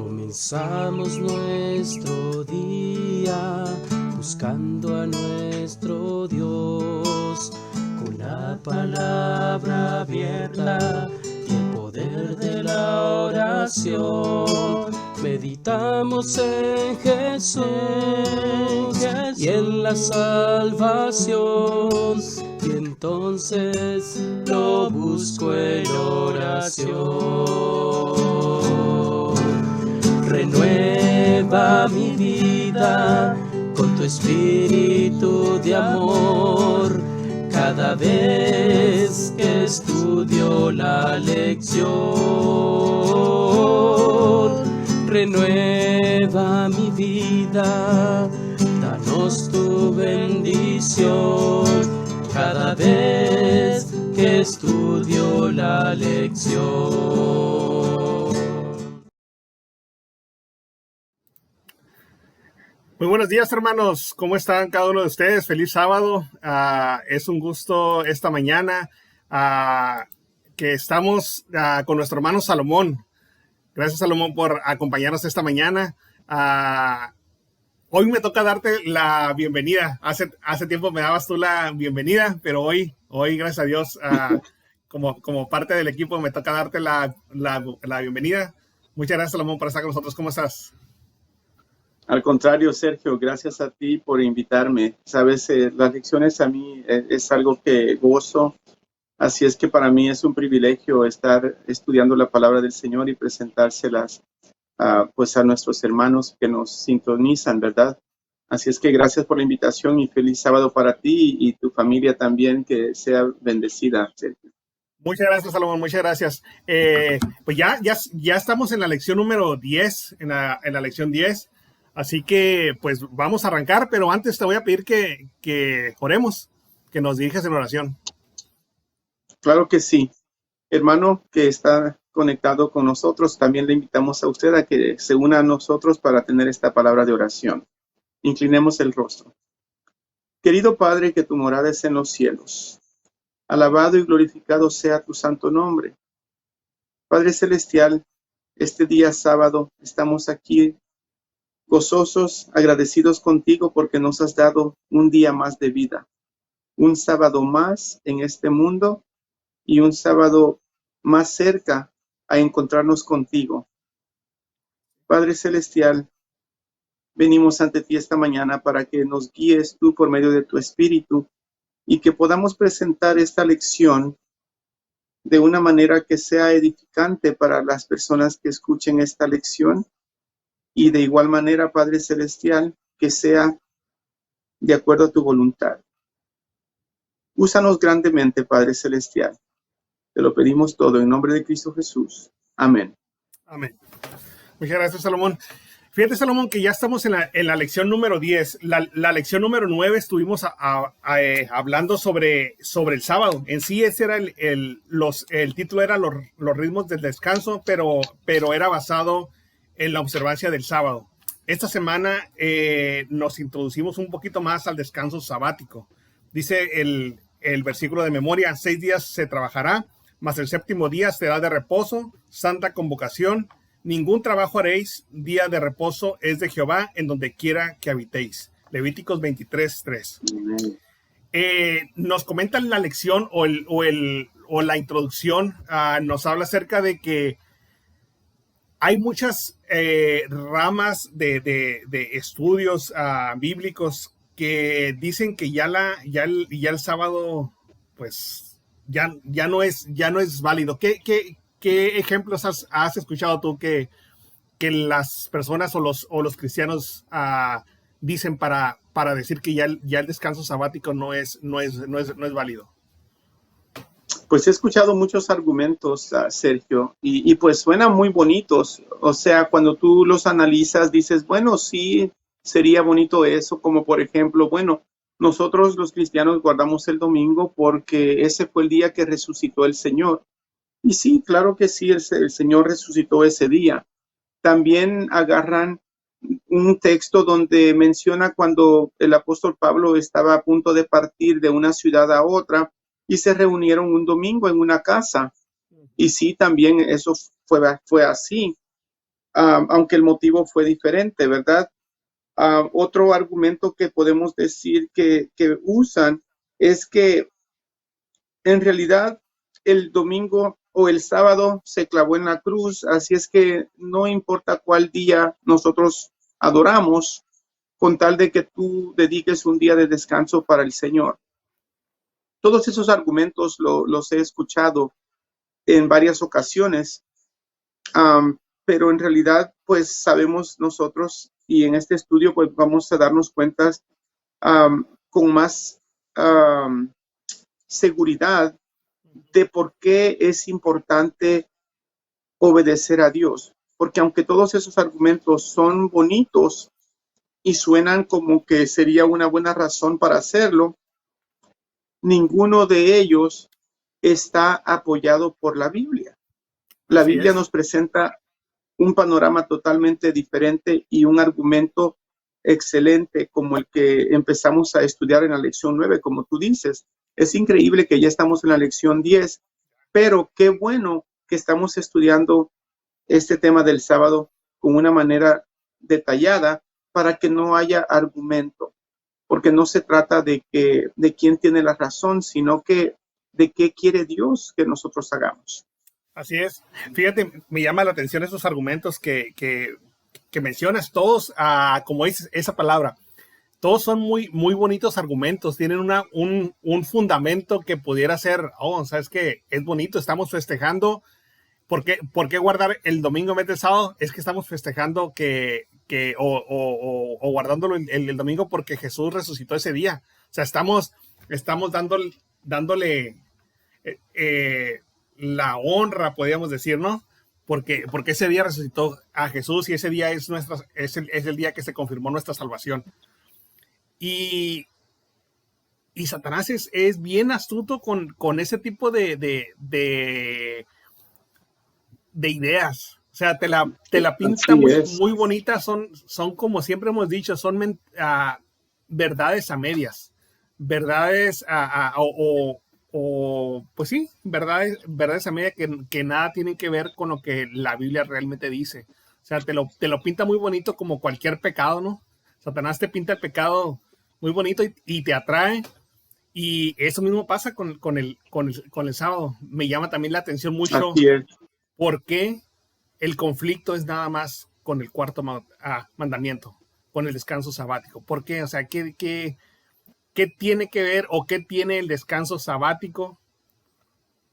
Comenzamos nuestro día buscando a nuestro Dios, con la palabra abierta y el poder de la oración. Meditamos en Jesús y en la salvación, y entonces lo busco en oración. Renueva mi vida con tu espíritu de amor, cada vez que estudio la lección. Renueva mi vida, danos tu bendición, cada vez que estudio la lección. Muy buenos días, hermanos. ¿Cómo están cada uno de ustedes? Feliz sábado. Es un gusto esta mañana que estamos con nuestro hermano Salomón. Gracias, Salomón, por acompañarnos esta mañana. Hoy me toca darte la bienvenida. Hace tiempo me dabas tú la bienvenida, pero hoy gracias a Dios, como parte del equipo, me toca darte la bienvenida. Muchas gracias, Salomón, por estar con nosotros. ¿Cómo estás? Al contrario, Sergio, gracias a ti por invitarme. Sabes, las lecciones a mí es algo que gozo, así es que para mí es un privilegio estar estudiando la palabra del Señor y presentárselas pues a nuestros hermanos que nos sintonizan, ¿verdad? Así es que gracias por la invitación y feliz sábado para ti y tu familia también, que sea bendecida, Sergio. Muchas gracias, Salomón, muchas gracias. Pues ya estamos en la lección número 10, en la lección 10. Así que, pues, vamos a arrancar, pero antes te voy a pedir que oremos, que nos dirijas en oración. Claro que sí. Hermano que está conectado con nosotros, también le invitamos a usted a que se una a nosotros para tener esta palabra de oración. Inclinemos el rostro. Querido Padre, que tu morada es en los cielos. Alabado y glorificado sea tu santo nombre. Padre Celestial, este día sábado estamos aquí gozosos, agradecidos contigo porque nos has dado un día más de vida, un sábado más en este mundo y un sábado más cerca a encontrarnos contigo. Padre Celestial, venimos ante ti esta mañana para que nos guíes tú por medio de tu Espíritu y que podamos presentar esta lección de una manera que sea edificante para las personas que escuchen esta lección. Y de igual manera, Padre Celestial, que sea de acuerdo a tu voluntad. Úsanos grandemente, Padre Celestial. Te lo pedimos todo en nombre de Cristo Jesús. Amén. Amén. Muchas gracias, Salomón. Fíjate, Salomón, que ya estamos en la lección número 10. La lección número 9 estuvimos hablando sobre el sábado. En sí, ese era el título era los ritmos del descanso, pero era basado en la observancia del sábado. Esta semana nos introducimos un poquito más al descanso sabático. Dice el versículo de memoria: 6 días se trabajará, mas el séptimo día será de reposo, santa convocación. Ningún trabajo haréis, día de reposo es de Jehová, en donde quiera que habitéis. Levíticos 23:3. Nos comentan la lección o la introducción, nos habla acerca de que hay muchas ramas de estudios bíblicos que dicen que ya el sábado, pues, ya no es válido. ¿Qué ejemplos has escuchado tú que las personas o los cristianos dicen para decir que ya el descanso sabático no es válido? Pues he escuchado muchos argumentos, Sergio, y pues suenan muy bonitos. O sea, cuando tú los analizas, dices, bueno, sí, sería bonito eso, como por ejemplo, bueno, nosotros los cristianos guardamos el domingo porque ese fue el día que resucitó el Señor. Y sí, claro que sí, el Señor resucitó ese día. También agarran un texto donde menciona cuando el apóstol Pablo estaba a punto de partir de una ciudad a otra y se reunieron un domingo en una casa. Y sí, también eso fue así. aunque el motivo fue diferente, ¿verdad? Otro argumento que podemos decir que usan es que en realidad el domingo o el sábado se clavó en la cruz, así es que no importa cuál día nosotros adoramos, con tal de que tú dediques un día de descanso para el Señor. Todos esos argumentos los he escuchado en varias ocasiones, pero en realidad pues sabemos nosotros y en este estudio pues vamos a darnos cuenta con más seguridad de por qué es importante obedecer a Dios. Porque aunque todos esos argumentos son bonitos y suenan como que sería una buena razón para hacerlo, ninguno de ellos está apoyado por la Biblia. La Así Biblia es. nos presenta un panorama totalmente diferente y un argumento excelente como el que empezamos a estudiar en la lección 9, como tú dices. Es increíble que ya estamos en la lección 10, pero qué bueno que estamos estudiando este tema del sábado con una manera detallada para que no haya argumento, porque no se trata de quién tiene la razón, sino que de qué quiere Dios que nosotros hagamos. Así es. Fíjate, me llama la atención esos argumentos que mencionas, todos, como dices esa palabra, todos son muy, muy bonitos argumentos, tienen un fundamento que pudiera ser, ¿sabes qué? Es bonito, estamos festejando. ¿Por qué guardar el domingo en vez del sábado? Es que estamos festejando o guardándolo el domingo porque Jesús resucitó ese día. O sea, estamos dándole la honra, podríamos decir, ¿no? Porque ese día resucitó a Jesús y ese día es el día que se confirmó nuestra salvación. Y Satanás es bien astuto con ese tipo de ideas. O sea, te la pinta muy bonita. Son como siempre hemos dicho, son verdades a medias. Verdades pues sí, verdades a medias que nada tienen que ver con lo que la Biblia realmente dice. O sea, te lo pinta muy bonito como cualquier pecado, ¿no? Satanás te pinta el pecado muy bonito y te atrae. Y eso mismo pasa con el sábado. Me llama también la atención mucho por qué el conflicto es nada más con el cuarto mandamiento, con el descanso sabático. ¿Por qué? O sea, ¿qué tiene que ver o qué tiene el descanso sabático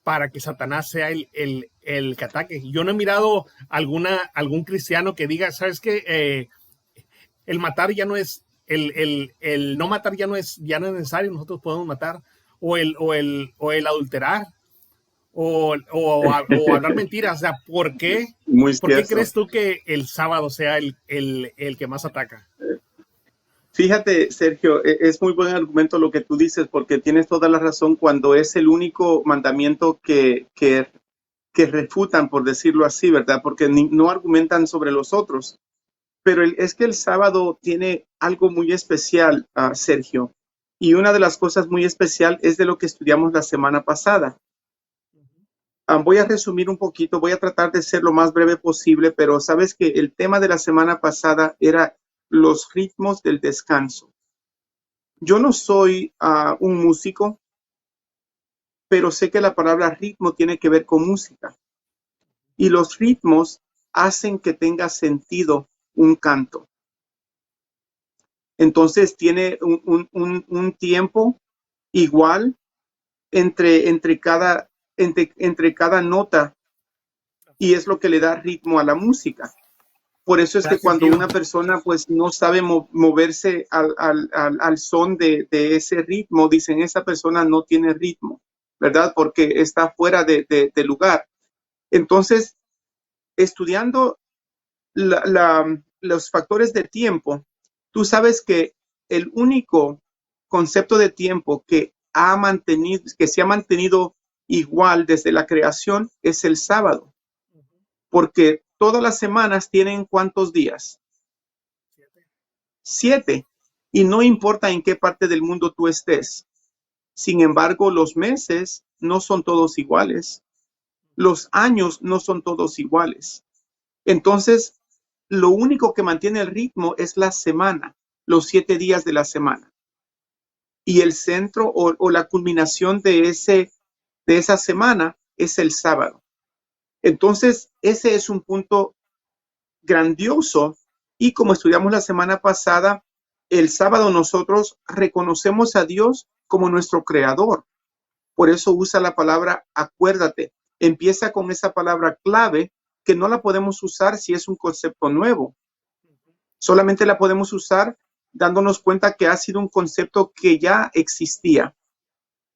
para que Satanás sea el que ataque? Yo no he mirado algún cristiano que diga, ¿sabes qué? El matar ya no es, el no matar ya no es necesario, nosotros podemos matar, o el adulterar, o hablar mentiras. O sea, ¿por qué crees tú que el sábado sea el que más ataca? Fíjate, Sergio, es muy buen argumento lo que tú dices, porque tienes toda la razón cuando es el único mandamiento que refutan, por decirlo así, ¿verdad? Porque no argumentan sobre los otros. Pero es que el sábado tiene algo muy especial, Sergio. Y una de las cosas muy especial es de lo que estudiamos la semana pasada. Voy a resumir un poquito, voy a tratar de ser lo más breve posible, pero sabes que el tema de la semana pasada era los ritmos del descanso. Yo no soy un músico, pero sé que la palabra ritmo tiene que ver con música. Y los ritmos hacen que tenga sentido un canto. Entonces tiene un tiempo igual entre cada nota, y es lo que le da ritmo a la música. Por eso es que cuando una persona pues no sabe moverse al son de ese ritmo, dicen esa persona no tiene ritmo, ¿verdad? Porque está fuera de lugar. Entonces, estudiando los factores de tiempo, tú sabes que el único concepto de tiempo que se ha mantenido igual desde la creación es el sábado, porque todas las semanas tienen ¿cuántos días? 7. Y no importa en qué parte del mundo tú estés. Sin embargo, los meses no son todos iguales. Los años no son todos iguales. Entonces, lo único que mantiene el ritmo es la semana, los 7 días de la semana. Y el centro o la culminación de esa semana es el sábado. Entonces, ese es un punto grandioso. Y como estudiamos la semana pasada, el sábado nosotros reconocemos a Dios como nuestro creador. Por eso usa la palabra acuérdate. Empieza con esa palabra clave que no la podemos usar si es un concepto nuevo. Solamente la podemos usar dándonos cuenta que ha sido un concepto que ya existía.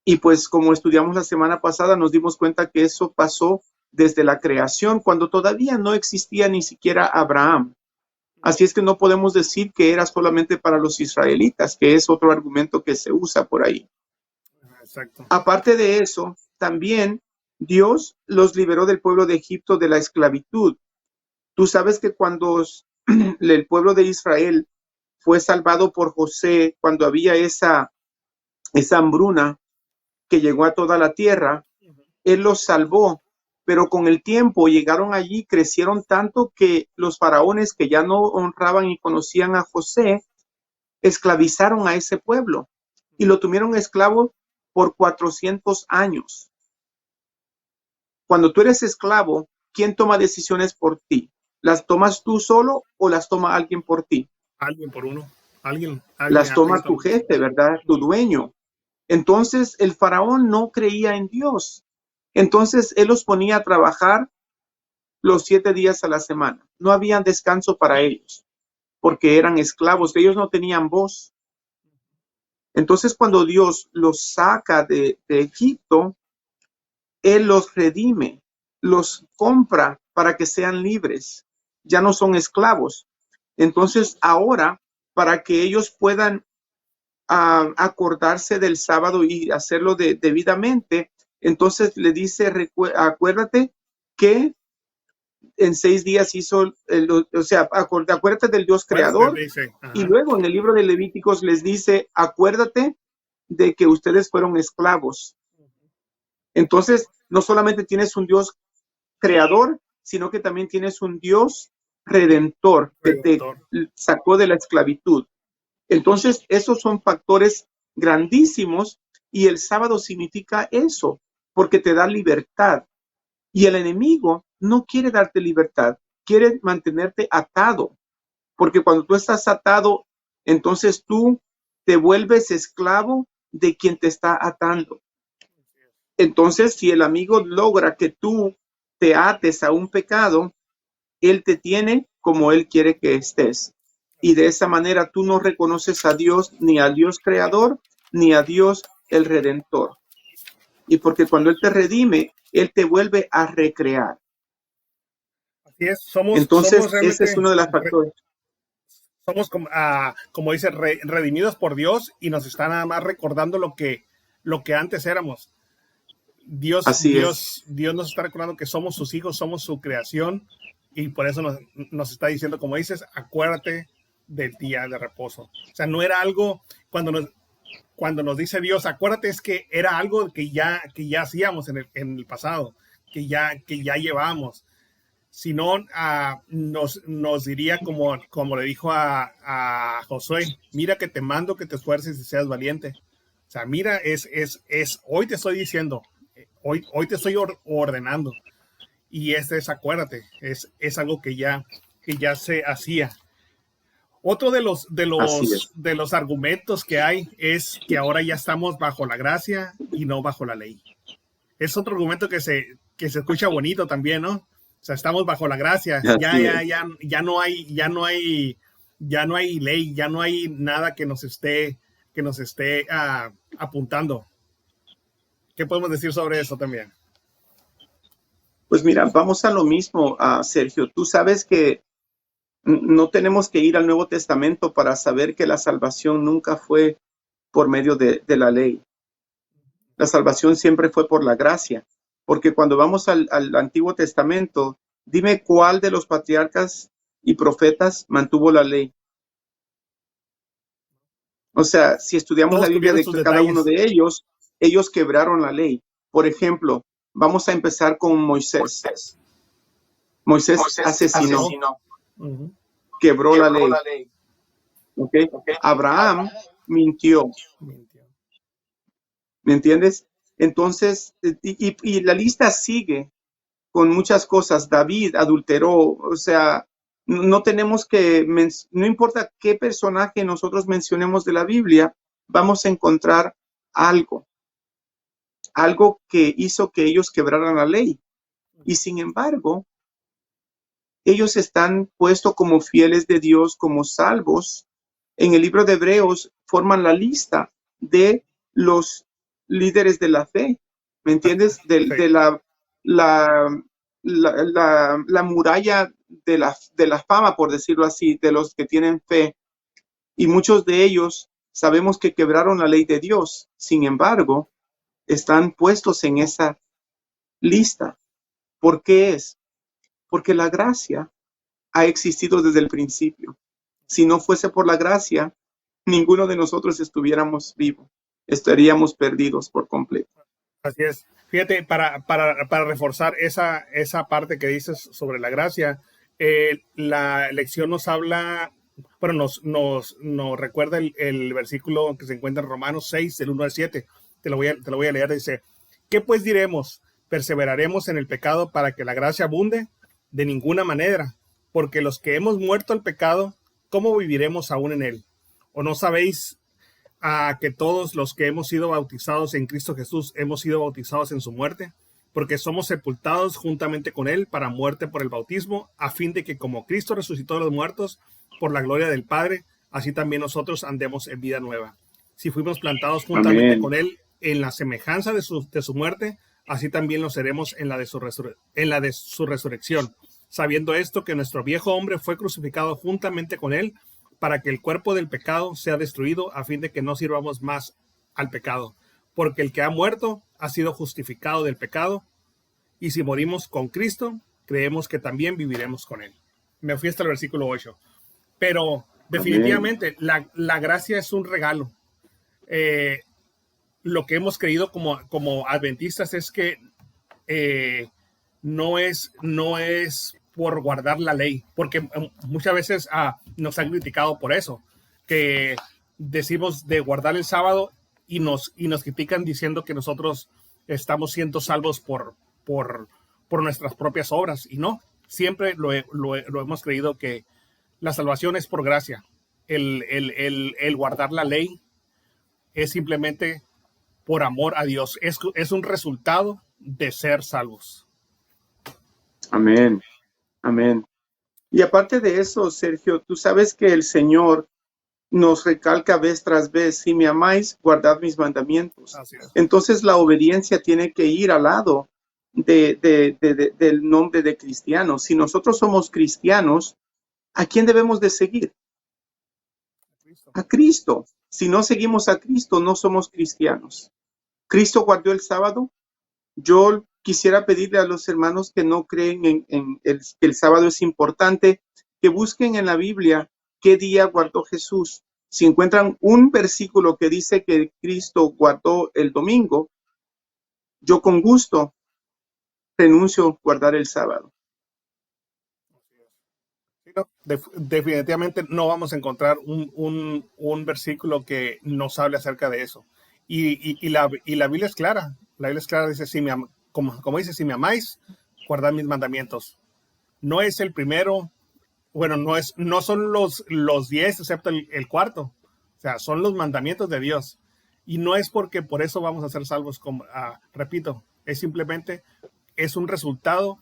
Y pues como estudiamos la semana pasada, nos dimos cuenta que eso pasó desde la creación, cuando todavía no existía ni siquiera Abraham. Así es que no podemos decir que era solamente para los israelitas, que es otro argumento que se usa por ahí. Exacto. Aparte de eso, también Dios los liberó del pueblo de Egipto de la esclavitud. Tú sabes que cuando el pueblo de Israel fue salvado por José, cuando había esa hambruna que llegó a toda la tierra, él los salvó, pero con el tiempo llegaron allí, crecieron tanto que los faraones que ya no honraban y conocían a José, esclavizaron a ese pueblo y lo tuvieron esclavo por 400 años. Cuando tú eres esclavo, ¿quién toma decisiones por ti? ¿Las tomas tú solo o las toma alguien por ti? Alguien por uno. Alguien Las toma tu jefe, ¿verdad? Tu dueño. Entonces el faraón no creía en Dios. Entonces él los ponía a trabajar los 7 días a la semana. No había descanso para ellos porque eran esclavos. Ellos no tenían voz. Entonces cuando Dios los saca de Egipto, Él los redime, los compra para que sean libres. Ya no son esclavos. Entonces ahora, para que ellos puedan acordarse del sábado y hacerlo debidamente, entonces le dice, acuérdate que en 6 días hizo, acuérdate del Dios creador. Y luego en el libro de Levíticos les dice, acuérdate de que ustedes fueron esclavos. Entonces, no solamente tienes un Dios creador, sino que también tienes un Dios redentor que te sacó de la esclavitud. Entonces, esos son factores grandísimos y el sábado significa eso, porque te da libertad. Y el enemigo no quiere darte libertad, quiere mantenerte atado, porque cuando tú estás atado, entonces tú te vuelves esclavo de quien te está atando. Entonces, si el amigo logra que tú te ates a un pecado, él te tiene como él quiere que estés. Y de esa manera tú no reconoces a Dios, ni al Dios creador, ni a Dios el redentor. Y porque cuando él te redime, él te vuelve a recrear. Así es, entonces, ese es uno de los factores. Somos, como dice, redimidos por Dios y nos está nada más recordando lo que antes éramos. Dios nos está recordando que somos sus hijos, somos su creación y por eso nos está diciendo, como dices, acuérdate del día de reposo. O sea, no era algo, cuando nos dice Dios, acuérdate, es que era algo que ya hacíamos en el pasado, que ya llevamos. Si no, nos diría como le dijo a Josué, mira que te mando que te esfuerces y seas valiente. O sea, mira, hoy te estoy diciendo, hoy te estoy ordenando. Y es acuérdate, es algo que ya se hacía. Otro de los argumentos que hay es que ahora ya estamos bajo la gracia y no bajo la ley. Es otro argumento que se escucha bonito también, ¿no? O sea, estamos bajo la gracia, ya no hay ley, ya no hay nada que nos esté apuntando. ¿Qué podemos decir sobre eso también? Pues mira, vamos a lo mismo, Sergio. Tú sabes que no tenemos que ir al Nuevo Testamento para saber que la salvación nunca fue por medio de la ley. La salvación siempre fue por la gracia. Porque cuando vamos al Antiguo Testamento, dime cuál de los patriarcas y profetas mantuvo la ley. O sea, si estudiamos la Biblia de cada uno de ellos quebraron la ley. Por ejemplo, vamos a empezar con Moisés. Moisés asesinó. quebró la ley. ¿Ok? Abraham mintió. ¿Me entiendes? Entonces, y la lista sigue con muchas cosas. David adulteró, o sea, no tenemos que, no importa qué personaje nosotros mencionemos de la Biblia, vamos a encontrar algo que hizo que ellos quebraran la ley. Y sin embargo, ellos están puestos como fieles de Dios, como salvos. En el libro de Hebreos forman la lista de los líderes de la fe, ¿me entiendes? De la muralla de la fama, por decirlo así, de los que tienen fe. Y muchos de ellos sabemos que quebraron la ley de Dios. Sin embargo, están puestos en esa lista. ¿Por qué es? Porque la gracia ha existido desde el principio. Si no fuese por la gracia, ninguno de nosotros estuviéramos vivos. Estaríamos perdidos por completo. Así es. Fíjate, para reforzar esa parte que dices sobre la gracia, la lección nos habla, bueno, nos recuerda el versículo que se encuentra en Romanos 6, del 1 al 7. Te lo voy a leer. Dice, ¿qué pues diremos? ¿Perseveraremos en el pecado para que la gracia abunde? De ninguna manera, porque los que hemos muerto al pecado, ¿cómo viviremos aún en él? ¿O no sabéis que todos los que hemos sido bautizados en Cristo Jesús hemos sido bautizados en su muerte? Porque somos sepultados juntamente con él para muerte por el bautismo, a fin de que como Cristo resucitó de los muertos por la gloria del Padre, así también nosotros andemos en vida nueva. Si fuimos plantados juntamente con él en la semejanza de su muerte, así también lo seremos en la de su resurrección, sabiendo esto, que nuestro viejo hombre fue crucificado juntamente con él, para que el cuerpo del pecado sea destruido, a fin de que no sirvamos más al pecado. Porque el que ha muerto ha sido justificado del pecado, y si morimos con Cristo, creemos que también viviremos con él. Me fui hasta el versículo 8. Pero definitivamente la gracia es un regalo. Lo que hemos creído como adventistas es que no es por guardar la ley, porque muchas veces nos han criticado por eso, que decimos de guardar el sábado y nos critican diciendo que nosotros estamos siendo salvos por nuestras propias obras, y no, siempre lo hemos creído que la salvación es por gracia. El guardar la ley es simplemente por amor a Dios, es un resultado de ser salvos. Amén. Amén. Y aparte de eso, Sergio, tú sabes que el Señor nos recalca vez tras vez, si me amáis, guardad mis mandamientos. Entonces la obediencia tiene que ir al lado del nombre de cristiano. Si nosotros somos cristianos, ¿a quién debemos de seguir? A Cristo. Si no seguimos a Cristo, no somos cristianos. Cristo guardó el sábado. Yo quisiera pedirle a los hermanos que no creen en que el sábado es importante, que busquen en la Biblia qué día guardó Jesús. Si encuentran un versículo que dice que Cristo guardó el domingo, yo con gusto renuncio a guardar el sábado. Definitivamente no vamos a encontrar un versículo que nos hable acerca de eso. Y la Biblia es clara. La Biblia es clara, dice, como dice, si me amáis, guardad mis mandamientos. No es el primero, bueno, no son los 10, excepto el cuarto. O sea, son los mandamientos de Dios. Y no es porque por eso vamos a ser salvos, repito, es simplemente, es un resultado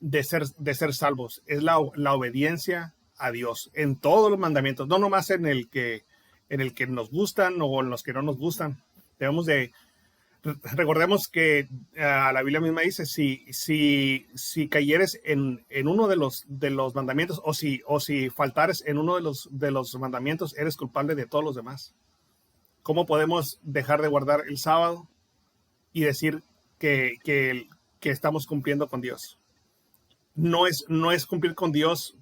de ser salvos. Es la obediencia a Dios en todos los mandamientos, no nomás en el que nos gustan o en los que no nos gustan. Recordemos que la Biblia misma dice, si cayeres en uno de los mandamientos, o si faltares en uno de los mandamientos, eres culpable de todos los demás. ¿Cómo podemos dejar de guardar el sábado y decir que estamos cumpliendo con Dios? No es cumplir con Dios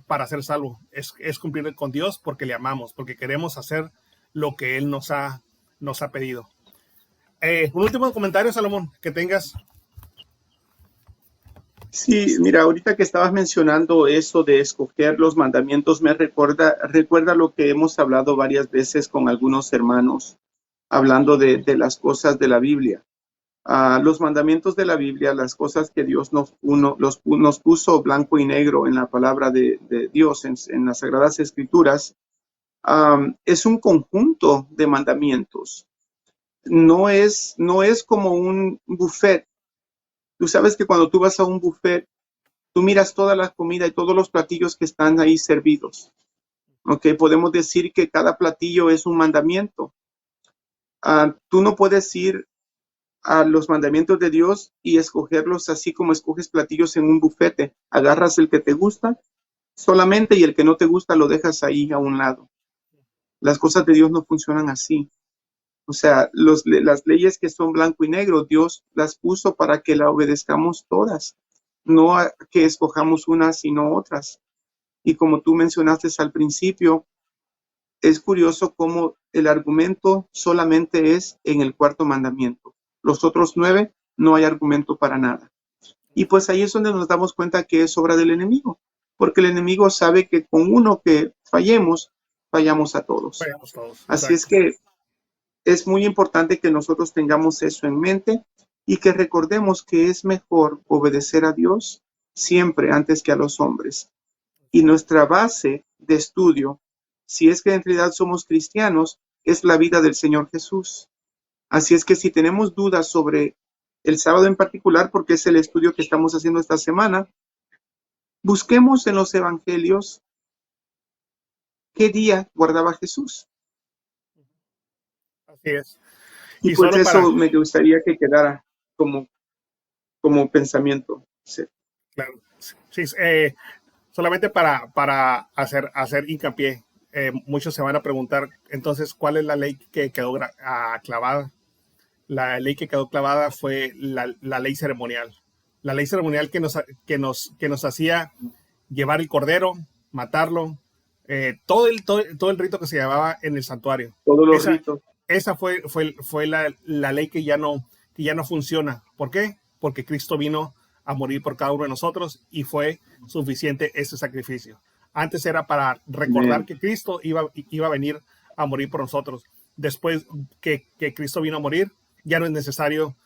para ser salvo, es cumplir con Dios porque le amamos, porque queremos hacer lo que Él nos ha pedido. Un último comentario, Salomón, que tengas. Sí, mira, ahorita que estabas mencionando eso de escoger los mandamientos, recuerda lo que hemos hablado varias veces con algunos hermanos, hablando de las cosas de la Biblia. Los mandamientos de la Biblia, las cosas que Dios nos puso blanco y negro en la palabra de Dios, en las Sagradas Escrituras, es un conjunto de mandamientos. No es como un buffet. Tú sabes que cuando tú vas a un buffet, tú miras toda la comida y todos los platillos que están ahí servidos. ¿Ok? Podemos decir que cada platillo es un mandamiento. Tú no puedes ir a los mandamientos de Dios y escogerlos así como escoges platillos en un bufete. Agarras el que te gusta solamente y el que no te gusta lo dejas ahí a un lado. Las cosas de Dios no funcionan así. O sea, las leyes que son blanco y negro, Dios las puso para que la obedezcamos todas, no que escojamos unas sino otras. Y como tú mencionaste al principio, es curioso cómo el argumento solamente es en el cuarto mandamiento. Los otros 9 no hay argumento para nada. Y pues ahí es donde nos damos cuenta que es obra del enemigo, porque el enemigo sabe que con uno que fallemos, fallamos a todos. Vayamos todos. Así es Exacto. que es muy importante que nosotros tengamos eso en mente y que recordemos que es mejor obedecer a Dios siempre antes que a los hombres. Y nuestra base de estudio, si es que en realidad somos cristianos, es la vida del Señor Jesús. Así es que si tenemos dudas sobre el sábado en particular, porque es el estudio que estamos haciendo esta semana, busquemos en los evangelios qué día guardaba Jesús. Así es. Y Y pues solo para, eso me gustaría que quedara como pensamiento. Sí. claro, sí, solamente para hacer hincapié, muchos se van a preguntar, entonces, ¿cuál es la ley que quedó clavada? La ley que quedó clavada fue la ley ceremonial. La ley ceremonial que nos hacía llevar el cordero, matarlo, todo el rito que se llevaba en el santuario. Todos los Esa, ritos. esa fue la ley que ya no funciona. ¿Por qué? Porque Cristo vino a morir por cada uno de nosotros y fue suficiente ese sacrificio. Antes era para recordar Amén. que Cristo iba a venir a morir por nosotros. Después que Cristo vino a morir, ya no es necesario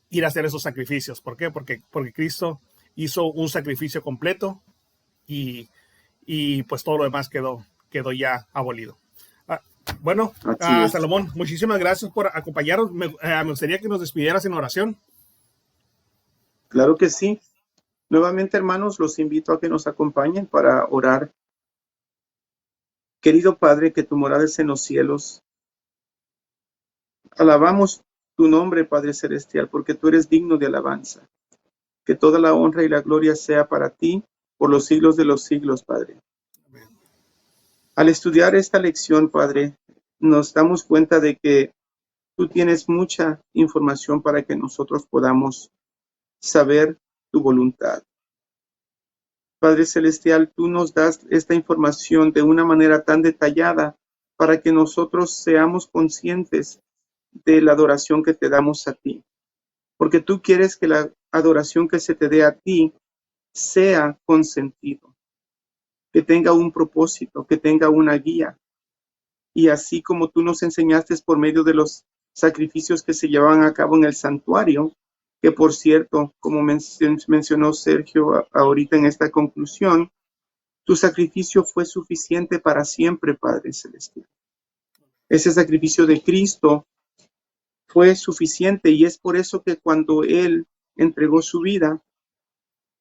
ir a hacer esos sacrificios. ¿Por qué? Porque Cristo hizo un sacrificio completo y pues todo lo demás quedó ya abolido. Bueno, Así es. Salomón, muchísimas gracias por acompañarnos. Me gustaría que nos despidieras en oración. Claro que sí. Nuevamente, hermanos, los invito a que nos acompañen para orar. Querido Padre, que tu morada es en los cielos. Alabamos tu nombre, Padre Celestial, porque tú eres digno de alabanza. Que toda la honra y la gloria sea para ti por los siglos de los siglos, Padre. Al estudiar esta lección, Padre, nos damos cuenta de que tú tienes mucha información para que nosotros podamos saber tu voluntad. Padre Celestial, tú nos das esta información de una manera tan detallada para que nosotros seamos conscientes de la adoración que te damos a ti. Porque tú quieres que la adoración que se te dé a ti sea con sentido, que tenga un propósito, que tenga una guía. Y así como tú nos enseñaste por medio de los sacrificios que se llevaban a cabo en el santuario, que por cierto, como mencionó Sergio ahorita en esta conclusión, tu sacrificio fue suficiente para siempre, Padre Celestial. Ese sacrificio de Cristo fue suficiente y es por eso que cuando Él entregó su vida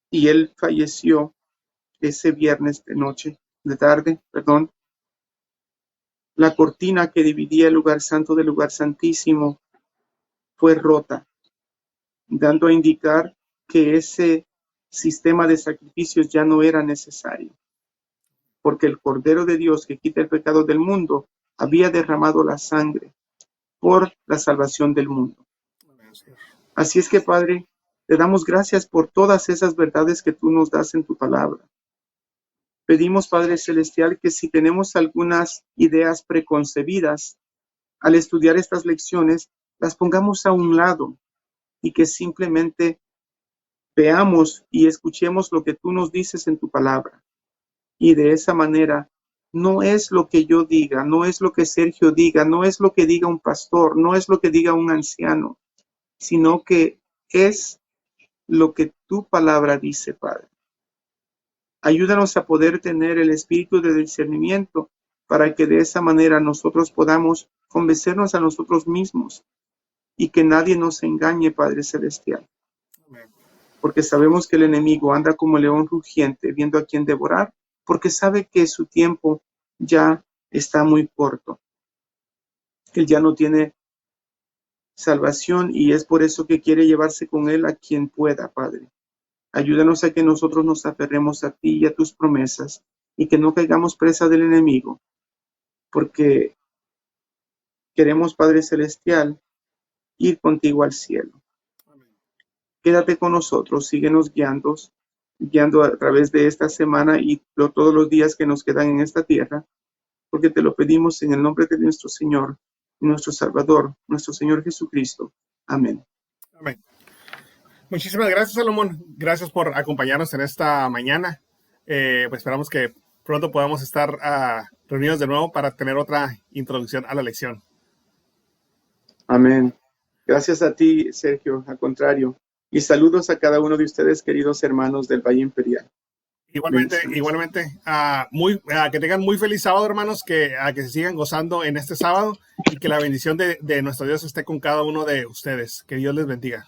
y Él falleció ese viernes de tarde, la cortina que dividía el lugar santo del lugar santísimo fue rota, dando a indicar que ese sistema de sacrificios ya no era necesario, porque el Cordero de Dios que quita el pecado del mundo había derramado la sangre por la salvación del mundo. Así es que, Padre, te damos gracias por todas esas verdades que tú nos das en tu palabra. Pedimos, Padre Celestial, que si tenemos algunas ideas preconcebidas, al estudiar estas lecciones, las pongamos a un lado y que simplemente veamos y escuchemos lo que tú nos dices en tu palabra. Y de esa manera, no es lo que yo diga, no es lo que Sergio diga, no es lo que diga un pastor, no es lo que diga un anciano, sino que es lo que tu palabra dice, Padre. Ayúdanos a poder tener el espíritu de discernimiento para que de esa manera nosotros podamos convencernos a nosotros mismos y que nadie nos engañe, Padre Celestial. Porque sabemos que el enemigo anda como león rugiente viendo a quién devorar, porque sabe que su tiempo ya está muy corto. Él ya no tiene salvación y es por eso que quiere llevarse con él a quien pueda, Padre. Ayúdanos a que nosotros nos aferremos a ti y a tus promesas y que no caigamos presa del enemigo, porque queremos, Padre Celestial, ir contigo al cielo. Quédate con nosotros, síguenos guiando a través de esta semana y todos los días que nos quedan en esta tierra, porque te lo pedimos en el nombre de nuestro Señor y nuestro Salvador, nuestro Señor Jesucristo. Amén. Amén. Muchísimas gracias, Salomón. Gracias por acompañarnos en esta mañana. Pues esperamos que pronto podamos estar reunidos de nuevo para tener otra introducción a la lección. Amén. Gracias a ti, Sergio, al contrario. Y saludos a cada uno de ustedes, queridos hermanos del Valle Imperial. Igualmente, que tengan muy feliz sábado, hermanos, que se sigan gozando en este sábado y que la bendición de nuestro Dios esté con cada uno de ustedes. Que Dios les bendiga.